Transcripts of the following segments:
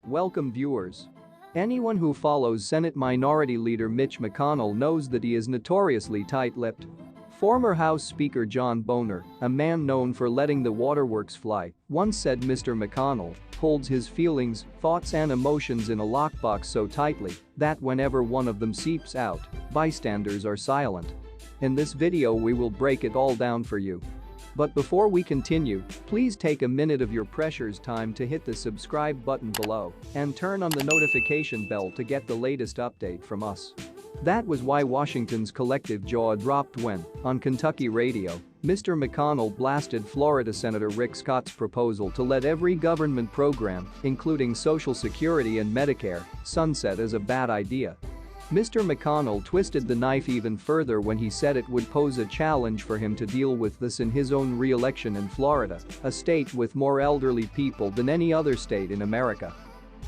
Welcome viewers. Anyone who follows Senate Minority Leader Mitch McConnell knows that he is notoriously tight-lipped. Former House Speaker John Boehner, a man known for letting the waterworks fly, once said Mr. McConnell holds his feelings, thoughts and emotions in a lockbox so tightly that whenever one of them seeps out, bystanders are silent. In this video we will break it all down for you. But before we continue, please take a minute of your precious time to hit the subscribe button below and turn on the notification bell to get the latest update from us. That was why Washington's collective jaw dropped when, on Kentucky radio, Mr. McConnell blasted Florida Senator Rick Scott's proposal to let every government program, including Social Security and Medicare, sunset as a bad idea. Mr. McConnell twisted the knife even further when he said it would pose a challenge for him to deal with this in his own re-election in Florida, a state with more elderly people than any other state in America.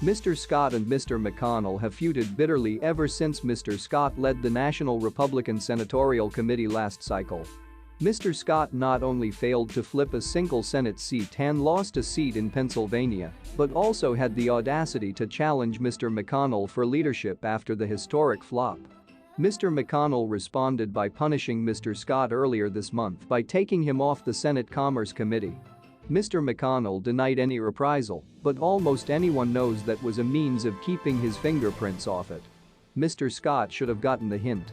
Mr. Scott and Mr. McConnell have feuded bitterly ever since Mr. Scott led the National Republican Senatorial Committee last cycle. Mr. Scott not only failed to flip a single Senate seat and lost a seat in Pennsylvania, but also had the audacity to challenge Mr. McConnell for leadership after the historic flop. Mr. McConnell responded by punishing Mr. Scott earlier this month by taking him off the Senate Commerce Committee. Mr. McConnell denied any reprisal, but almost anyone knows that was a means of keeping his fingerprints off it. Mr. Scott should have gotten the hint.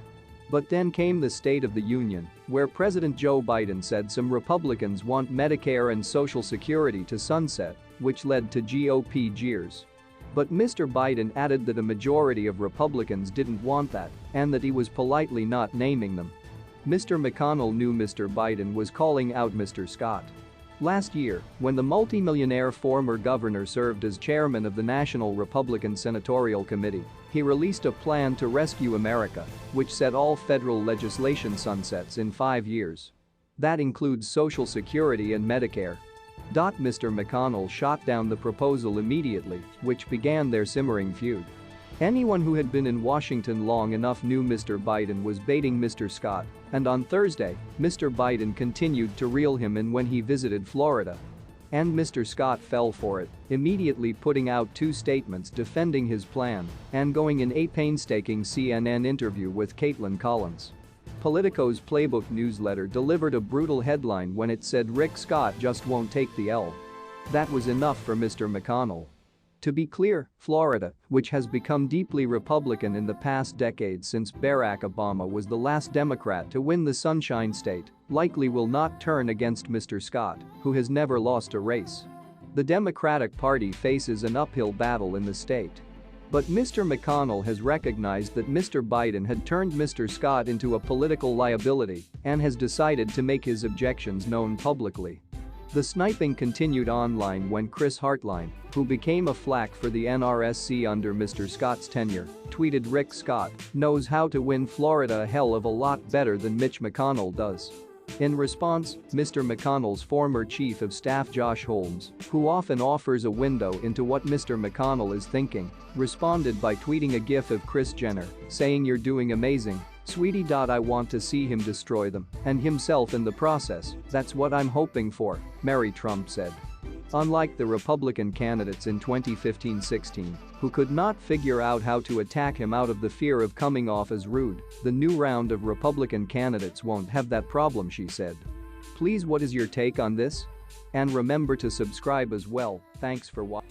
But then came the State of the Union, where President Joe Biden said some Republicans want Medicare and Social Security to sunset, which led to GOP jeers. But Mr. Biden added that a majority of Republicans didn't want that and that he was politely not naming them. Mr. McConnell knew Mr. Biden was calling out Mr. Scott. Last year, when the multimillionaire former governor served as chairman of the National Republican Senatorial Committee, he released a plan to rescue America, which said all federal legislation sunsets in 5 years. That includes Social Security and Medicare. Mr. McConnell shot down the proposal immediately, which began their simmering feud. Anyone who had been in Washington long enough knew Mr. Biden was baiting Mr. Scott, and on Thursday, Mr. Biden continued to reel him in when he visited Florida. And Mr. Scott fell for it, immediately putting out 2 statements defending his plan and going in a painstaking CNN interview with Caitlin Collins. Politico's Playbook newsletter delivered a brutal headline when it said Rick Scott just won't take the L. That was enough for Mr. McConnell. To be clear, Florida, which has become deeply Republican in the past decade since Barack Obama was the last Democrat to win the Sunshine State, likely will not turn against Mr. Scott, who has never lost a race. The Democratic Party faces an uphill battle in the state. But Mr. McConnell has recognized that Mr. Biden had turned Mr. Scott into a political liability and has decided to make his objections known publicly. The sniping continued online when Chris Hartline, who became a flack for the NRSC under Mr. Scott's tenure, tweeted Rick Scott knows how to win Florida a hell of a lot better than Mitch McConnell does. In response, Mr. McConnell's former chief of staff Josh Holmes, who often offers a window into what Mr. McConnell is thinking, responded by tweeting a gif of Kris Jenner, saying "You're doing amazing, sweetie. I want to see him destroy them, and himself in the process, that's what I'm hoping for," Mary Trump said. Unlike the Republican candidates in 2015-16, who could not figure out how to attack him out of the fear of coming off as rude, the new round of Republican candidates won't have that problem, she said. Please, what is your take on this? And remember to subscribe as well. Thanks for watching.